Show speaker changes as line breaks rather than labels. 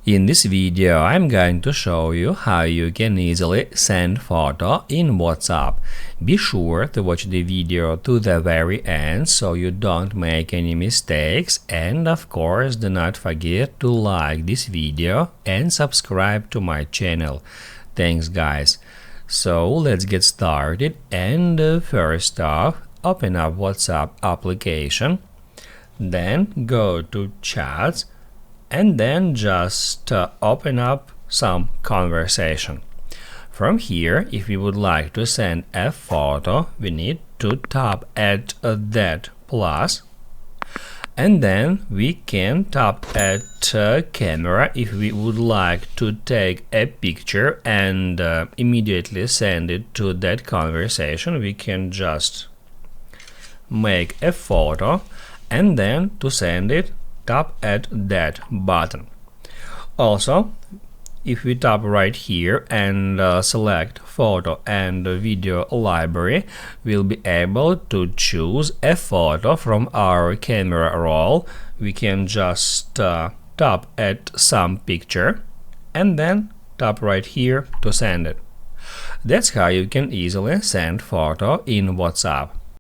In this video, I'm going to show you how you can easily send photo in WhatsApp. Be sure to watch the video to the very end so you don't make any mistakes, and of course do not forget to like this video and subscribe to my channel. Thanks guys. So let's get started, and first off, open up WhatsApp application, then go to chats, and then just open up some conversation. From here, if we would like to send a photo, we need to tap at that plus, and then we can tap at camera if we would like to take a picture and immediately send it to that conversation. We can just make a photo, and then to send it, tap at that button. Also, if we tap right here and select photo and video library, we'll be able to choose a photo from our camera roll. We can just tap at some picture and then tap right here to send it. That's how you can easily send photo in WhatsApp.